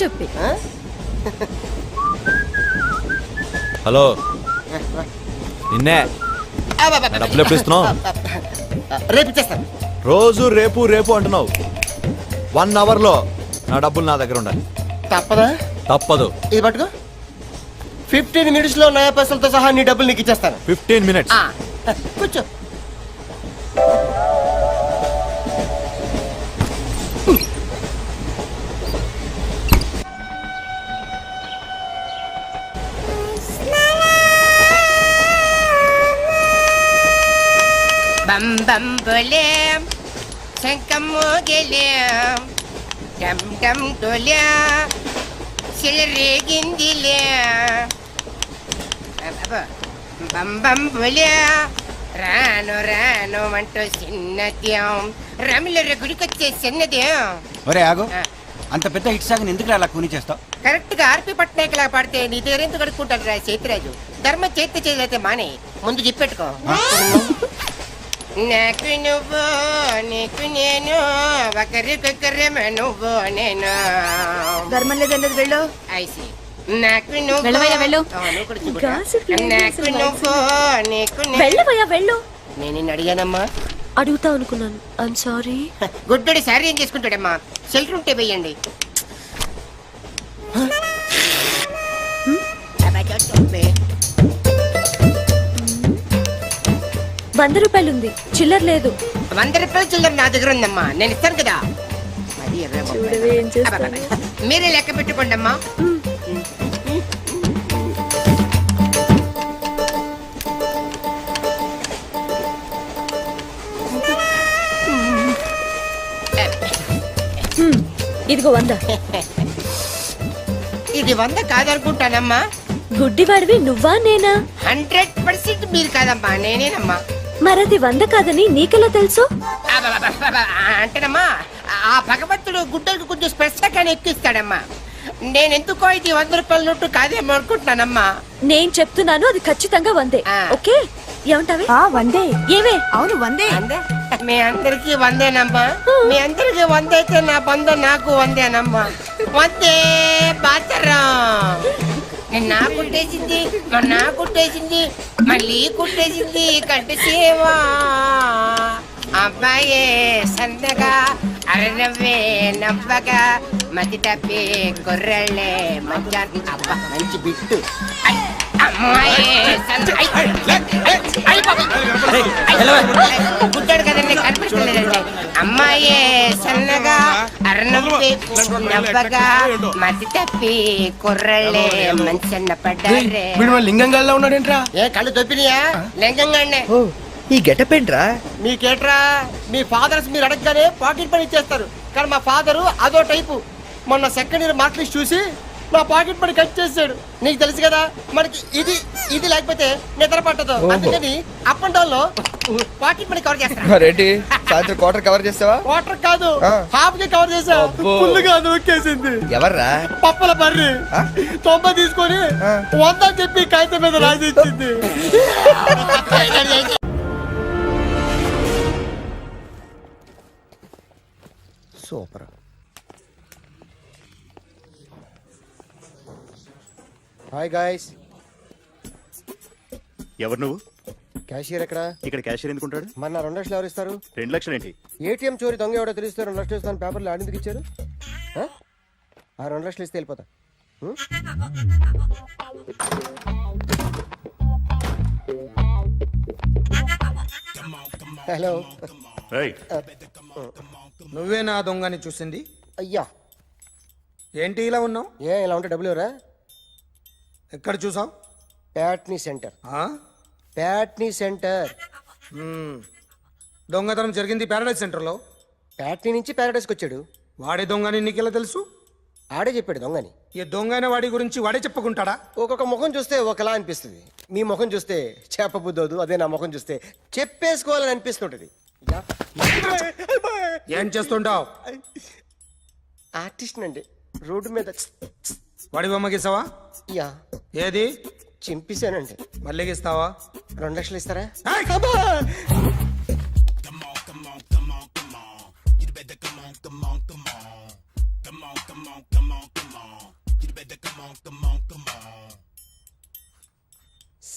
చెప్పి. హలో నిన్నే డబ్బులు ఎప్పుడు ఇస్తున్నావు? రేపు ఇచ్చేస్తాను. రోజు రేపు రేపు అంటున్నావు. 1 అవర్లో నా డబ్బులు నా దగ్గర ఉండాలి. తప్పదా? తప్పదు. ఇది పట్టుకో. 15 minutes లో నయా పైసలతో సహా నీ డబ్బులు నీకు ఇచ్చేస్తాను. 15 minutes. కూర్చో. బం బం బోలేం శంఖం మోగలేం డమ్ డమ్ డోలే సిలరేగిందిలే బం బం బోలే రాను రాను అంటూ చిన్నద్యం రమిల గుడికొచ్చే చిన్నద్యం. ఒరే ఆగు, అంత పెద్ద హిట్ సాగ్ ఎందుకు అలా కూని చేస్తావు? కరెక్ట్ గా ఆర్పి పట్నాయక్ లా పాడితే నీ దగ్గర ఎందుకు కడుక్కుంటాడు రా చేతిరాజు. ధర్మ చేతి చేదైతే మానే ముందు చెప్పెట్టుకో. నాకు నువ్వు నీకు నేను ఒకరికొకరేమో నువ్వు నేను. ధర్మం లేదన్నది వెళ్ళు. ఐసి నాకు నువ్వు వెళ్ళవయ్యా వెళ్ళు. నాకు నువ్వు నీకు వెళ్ళవయ్యా వెళ్ళు. నేను నిన్ను అడిగానమ్మా. అడుగుతా అనుకున్నాను. I'm sorry. గుడ్డోడి సారీ ఏం చేసుకుంటాడమ్మా? షెల్టర్ ఉంటే వెయ్యండి. 100 రూపాయలు ఉంది, చిల్లర లేదు. 100 రూపాయలు చిల్లర నా దగ్గర ఉందమ్మా, నేను ఇస్తాను కదా. మీరే లెక్క పెట్టుకోండి అమ్మా. ఇదిగో 100. ఇది 100 కాదనుకుంటానమ్మా. గుడ్డివాడివి నువ్వా నేనా? 100% మీరు కాదమ్మా, నేనేనమ్మా. మరది 100 కాదని నీకెలా తెలుసు? అంటేనమ్మా ఆ భగవంతుడు గుడ్డలకు కొంచెం స్పెషల్గానే ఎక్కిస్తాడమ్మా. నేనెందుకో ఇది 100 రూపాయల నోటు కాదేమో అనుకుంటున్నానమ్మా. నేను చెప్తున్నాను అది ఖచ్చితంగా 100. ఓకే ఏమంటావే? 100. ఏవే? అవును 100. మీ అందరికి 100ఏనమ్మా. మీ అందరికి 100 అయితే నా బంధ నాకు 100ఏనమ్మా. 100 బాతరం. నిన్న కుట్టేసింది, మొన్న కుట్టేసింది, మళ్ళీ కుట్టేసింది కంటి సేవా. అబ్బాయే సన్నగా అరనవ్వే నవ్వగా మతి తప్పి కుర్రళ్ళే మంచి అబ్బా మంచి బిట్టు. గుడ్డాడు కదండి, కనిపించలేదండి. అమ్మాయే సన్నగా అరనవ్వే నవ్వగా మతి తప్పి కుర్రళ్ళే మంచి అన్న పడ్డారే. లింగంగా ఉన్నాడేంట్రా? ఏ కళ్ళు తొప్పినాయా? లింగంగానే. ఈ గెటప్ ఏంట్రా? మీకేట్రా, మీ ఫాదర్స్ మీరు అడగగానే పాకెట్ పని ఇచ్చేస్తారు. కానీ మా ఫాదరు అదో టైపు. మొన్న సెకండ్ ఇయర్ మార్క్ లిస్ట్ చూసి నా పాకెట్ పని కట్ చేసాడు. నీకు తెలుసు కదా మనకి ఇది ఇది లేకపోతే నిద్ర పట్టదు. అందుకని అప్ అండ్ డౌన్ లో పాకెట్ పని కవర్ చేస్తా. రెడ్డి సాయంత్రం క్వార్టర్ కవర్ చేస్తావా? క్వార్టర్ కాదు, హాఫ్ కి కవర్ చేసా. ఫుల్గా నొక్కేసింది. ఎవర్రా? పప్పుల బర్రి 90 తీసుకొని 100 అని చెప్పి కాగితం మీద రాసి ఇచ్చింది. సూపర్. Hi guys. ఎవరు నువ్వు? క్యాషియర్ ఎక్కడ? ఇక్కడ క్యాషియర్ ఎందుకుంటాడు? మన 2 లక్షలు ఎవరు ఇస్తారు? 2 లక్షలు ఏంటి? ఏటీఎం చోరీ దొంగ ఎవడో తెలిస్తే 2 లక్షలు ఇస్తాను పేపర్లు ఆడిందుకు ఇచ్చారు. ఆ 2 లక్షలు ఇస్తే వెళ్ళిపోతా. హలో. నువ్వే నా దొంగని చూసింది? అయ్యా ఏంటి ఇలా ఉన్నావు? ఇలా ఉంటే డబ్బులు ఎవరా? ఎక్కడ చూసావు? ప్యాట్నీ సెంటర్. ప్యాట్నీ సెంటర్. దొంగతనం జరిగింది ప్యారడైజ్ సెంటర్లో. ప్యాట్నీ నుంచి ప్యారడైజ్కి వచ్చాడు. వాడే దొంగని నీకెలా తెలుసు? ఆడే చెప్పాడు దొంగని. ఈ దొంగైన వాడి గురించి వాడే చెప్పుకుంటాడా? ఒక్కొక్క ముఖం చూస్తే ఒకలా అనిపిస్తుంది. మీ ముఖం చూస్తే చెప్పబుద్దోదు, అదే నా ముఖం చూస్తే చెప్పేసుకోవాలని అనిపిస్తుంటది. ఏం చేస్తుంటావు? ఆర్టిస్ట్ అండి. రోడ్డు మీద వాడి బొమ్మ గీసావా? యా. ఏది? చింపేశానండి. మళ్ళీ గీస్తావా? 2 లక్షలు ఇస్తారా?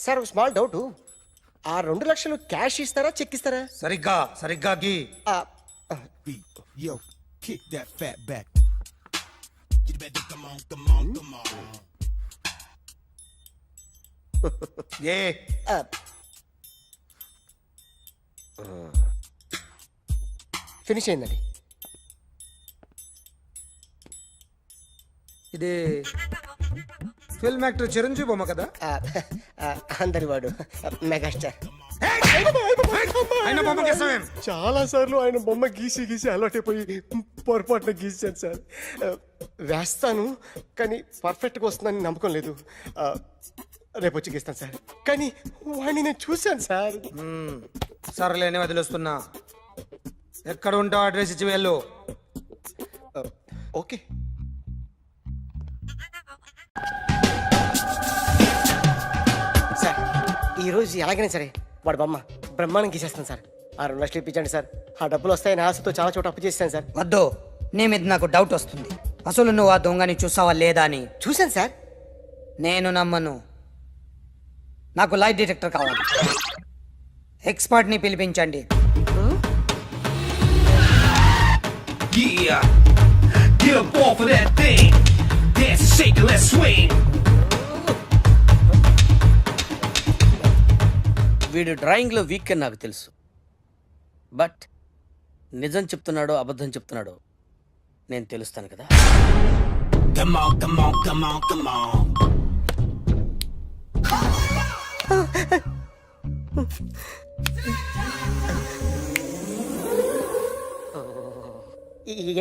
సార్ ఒక స్మాల్ డౌట్, ఆ 2 లక్షలు క్యాష్ ఇస్తారా చెక్ ఇస్తారా? సరిగ్గా సరిగ్గా గీ. ఆ, Yo, kick that fat back. You better come on. ఏ ఆ. ఫినిష్ అయిందండి. ఇది ఫిల్మ్ యాక్టర్ చిరంజీవి బొమ్మ కదా? అందరి వాడు మెగాస్టార్. ఆయన బొమ్మ గీసావేం? చాలా సార్లు ఆయన బొమ్మ గీసి గీసి అలవాటైపోయి పొరపాటున గీసాను సార్. వేస్తాను కానీ పర్ఫెక్ట్గా వస్తుందని నమ్మకం లేదు. రేపు వచ్చి గీస్తాను సార్. కానీ వాడిని నేను చూశాను సార్. సర్లేని వదిలేస్తున్నా. ఎక్కడ ఉంటావు అడ్రస్ ఇచ్చి వెళ్ళు. ఓకే. సార్ ఈరోజు ఎలాగైనా సరే వాడు బొమ్మ బ్రహ్మాండం గీసేస్తాను సార్. ఆ 2 లక్షలు ఇప్పించండి సార్. ఆ డబ్బులు వస్తాయని ఆశతో చాలా చోట అప్పు చేశాను సార్. వద్దు, నీ మీద నాకు డౌట్ వస్తుంది. అసలు నువ్వు ఆ దొంగని చూసావా లేదా అని. చూశాను సార్. నేను నమ్మను. నాకు లైట్ డిటెక్టర్ కావాలి. ఎక్స్పర్ట్ని పిలిపించండి. Yeah, get up off of that thing. Dance and shake and let's swing. వీడు డ్రాయింగ్లో వీక్ అని నాకు తెలుసు, బట్ నిజం చెప్తున్నాడో అబద్ధం చెప్తున్నాడో నేను తెలుస్తాను కదా. Come on, come on, come on, come on.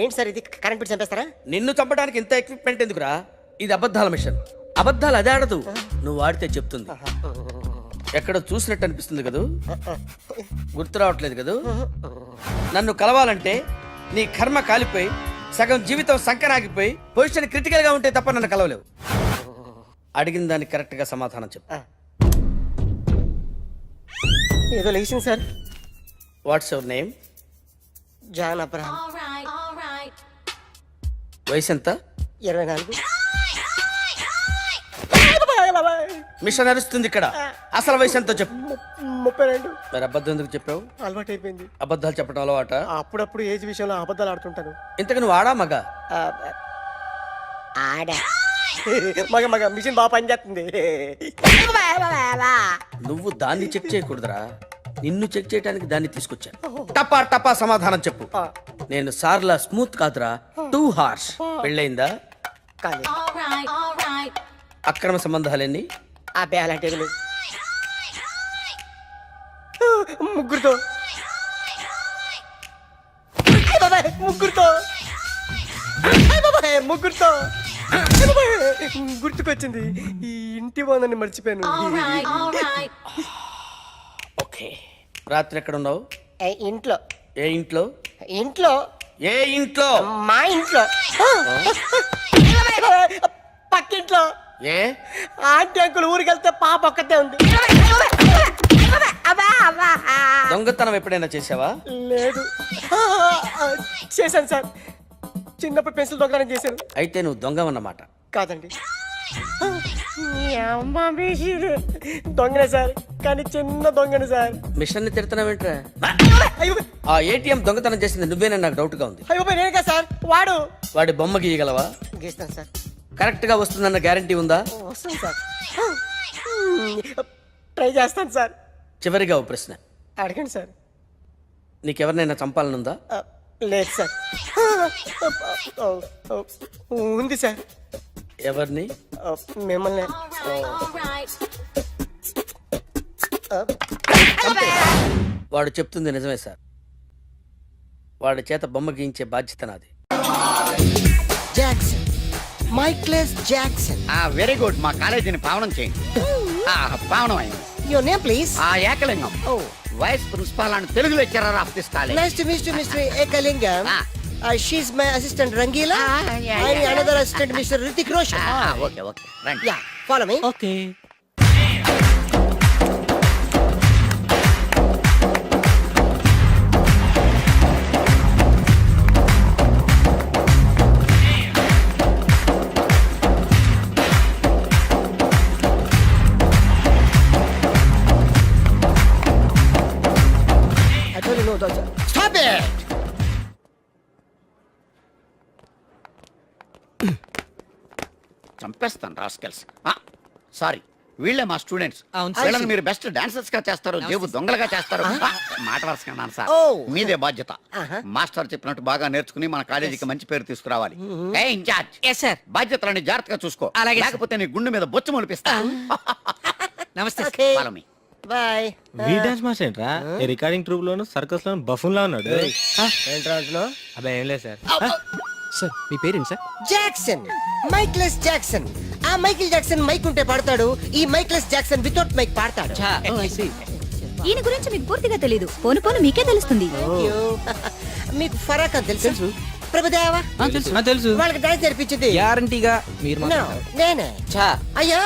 ఏంటి సార్ ఇది? కరెంట్ బిల్ చంపేస్తారా? నిన్ను చంపడానికి ఇంత ఎక్విప్మెంట్ ఎందుకురా? ఇది అబద్ధాల మిషన్. అబద్ధాలు అదే ఆడదు, నువ్వు ఆడితే చెప్తుంది. ఎక్కడో చూసినట్టు అనిపిస్తుంది కదూ, గుర్తు రావట్లేదు కదూ. నన్ను కలవాలంటే నీ కర్మ కాలిపోయి సగం జీవితం సంకరాగిపోయి పొజిషన్ క్రిటికల్ గా ఉంటే తప్ప నన్ను కలవలేవు. అడిగిన దానికి కరెక్ట్ గా సమాధానం చెప్పు. ఏదో లేచింది sir. What's your name? John Abraham. వయసు ఎంత? 24. మిషన్ నడుస్తుంది ఇక్కడ. అసలు వయసు ఎంతో చెప్పు. 32. మరి అబద్ధం ఎందుకు చెప్పావు? అలవాటు అయిపోయింది. అబద్ధాలు చెప్పడం అలవాట? అప్పుడప్పుడు ఏజ్ విషయంలో అబద్ధాలు ఆడుతుంటాను. ఇంతకు నువ్వు ఆడా మగ? ఆడా. మగ మగ మిషన్ బాగా పనిచేస్తుంది. నువ్వు దాన్ని చెక్ చేయకూడదురా, నిన్ను చెక్ చేయడానికి దాన్ని తీసుకొచ్చాను. టపా టపా సమాధానం చెప్పు. నేను సార్లా స్మూత్ కాదురా, టూ హార్ష్. పెళ్ళయిందా? కానీ అక్రమ సంబంధాలన్నీ? అబ్బే అలాంటివి లేవు. ముగ్గురుతో ముగ్గురుతో ముగ్గురుతో గుర్తుకొచ్చింది. ఈ ఇంటి బాగుందని మర్చిపోయాను. ఓకే. రాత్రి ఎక్కడ ఉన్నావు? ఇంట్లో. ఏ ఇంట్లో? ఇంట్లో. ఏ ఇంట్లో? మా ఇంట్లో. పక్కింట్లో. ఏ ఆంటీ అంకుల్ ఊరికి వెళ్తే పాప ఒక్కతే ఉంది. దొంగతనం ఎప్పుడైనా చేసావా? లేదు. చేశాను సార్. చిన్నప్పుడు పెన్సిల్ దొంగతనం చేశాను. అయితే నువ్వు దొంగవన్నమాట. కాదండి, దొంగనే సార్, కానీ చిన్న దొంగనే సార్. మిషన్ ని తిడుతున్నావేంట్రా? అయ్యో ఆ ఏటీఎం దొంగతనం చేసింది నువ్వేనా? నాకు డౌట్ గా ఉంది. అయ్యో నేనే కదా సార్. వాడు వాడి బొమ్మ గీయగలవా? గీస్తాను సార్. కరెక్ట్ గా వస్తుందన్న గ్యారంటీ ఉందా? వస్తాను సార్. ట్రై చేస్తాను సార్. చివరిగా ఓ ప్రశ్న అడగండి సార్. నీకెవరినైనా చంపాలనుందా? లేదు సార్. ఉంది సార్. ఎవరిని? మిమ్మల్ని. వాడు చెప్తుంది నిజమే సార్. వాడి చేత బొమ్మ గీయించే బాధ్యత నాది. Jackson, Michael Jackson. Very good. మా కాలేజీని పావనం చేయండి. పావనం అయింది. Your name please? Ekalingam. Vice principal అని Telugu lecturer of this college. Nice to meet you, Mr. Ekalingam. She's my assistant Rangila. yeah, I'm another assistant, Mr. Hrithik Roshan. Okay okay రండి. Yeah, follow me. Okay. చంపేస్తాను rascals. Sorry, వీళ్ళే మా students. అవును వీళ్ళని మీరు best dancers గా చేస్తారు, జేబు దొంగలుగా చేస్తారు. మాట వరుసగా సార్, మీదే బాధ్యత. మాస్టర్ చెప్పినట్టు బాగా నేర్చుకుని మన కాలేజీకి మంచి పేరు తీసుకురావాలి. ఏ ఇన్ఛార్జ్, సార్ బాధ్యతలని జాగ్రత్తగా చూసుకో, అలాగే సార్. లేకపోతే నీ గుండె మీద బొచ్చు మొలిపిస్తా. నమస్తే Follow me. బాయ్. వీ డాన్స్ మాస్టర్ ఏంట్రా? ఈ రికార్డింగ్ ట్రూప్ లోను సర్కస్ లోను బఫూన్ లా ఉన్నాడు. ఏంట్రా అంటున్నావు? అబ్బాయి ఏం లేదు సార్. సార్ మీ parent sir? Jackson, Michael Jackson. ఆ మైకిల్ జాక్సన్ మైక్ ఉంటే పాడతాడు, ఈ మైక్లెస్ జాక్సన్ వితౌట్ మైక్ పాడతాడు. ఈయన గురించి మీకు పూర్తిగా తెలీదు. పోను పోను మీకే తెలుస్తుంది. మీకు ఫరాక్ అని తెలుసు? ప్రభుదేవా తెలుసు. వాళ్ళకి డాన్స్ నేర్పించింది గ్యారంటీగా మీరు No, నేనే. అయ్యా,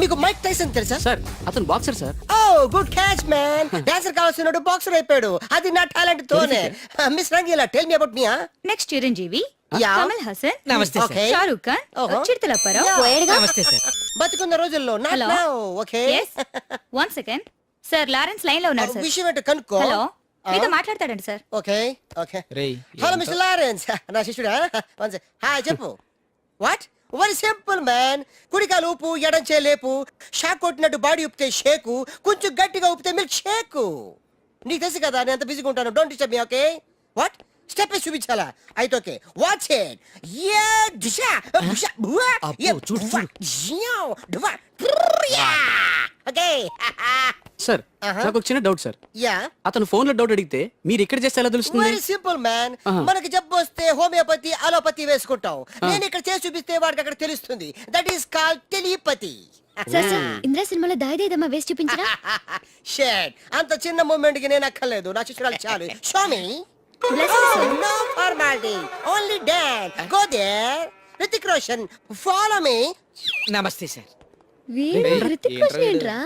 మీకు మైక్ టైసన్ తెలుసా? సార్ అతను boxer sir. Oh good catch man. Dancer కావాల్సినోడు బాక్సర్ అయిపోయాడు. అది నా టాలెంట్ తోనే. Miss Rangeela, tell me about me. Next Chiranjeevi, Yeah. Kamal Haasan, నమస్తే సార్. Okay. షారూక్ ఖాన్, ఓహో. చిరుతలప్పారావు. నమస్తే సార్. బతుకున్న రోజుల్లో not Hello. now, okay? One second sir, Lawrence line లో ఉన్నారు సార్. విషయం ఏంటో కనుక్కో. హలో, మీతో మాట్లాడతాడండి సార్. Okay okay. రేయ్ హలో మిస్టర్ లారెన్స్, నా శిష్యుడా? హాయ్ చెప్పు. వాట్? Very simple man. కుడికాలు ఊపు, ఎడం లేపు, షాక్ కొట్టినట్టు బాడీ ఊపితే షేకు, కొంచెం గట్టిగా ఊపితే మిల్క్ షేకు. నీకు తెలుసు కదా నేను ఎంత బిజీగా ఉంటాను. Don't disturb me, okay? What? Step వేసి చూపించాలా? అయితే ఓకే, వాచ్ ఇట్. యా దిశా బుషా బువా యా చూడు జియావ్ డువా యా. ఓకే. సార్ నాకు ఒక చిన్న డౌట్ సార్. యా, అతను ఫోన్ లో డౌట్ అడిగితే మీరు ఇక్కడ చేస్తే ఎలా తెలుస్తుంది? Very simple man. ఆహా. మనకి జబ్బు వస్తే హోమియోపతి, అలోపతి వేసుకుంటాం. నేను ఇక్కడ చేసి చూపిస్తే వాడికి అక్కడ తెలుస్తుంది. That is called telepathy. Sir sir, Indra సినిమాలో దాయిదేదమ్మా వేసి చూపించరా? షేట్, అంత చిన్న మూమెంట్ కి నేను అక్కర్లేదు, నా శిష్యురాలు చాలు. Show me. No formality, only dance. Go there. Hrithik Roshan, follow me. నమస్తే సార్. వీడు హృతిక్ రోషన్ ఏంట్రా?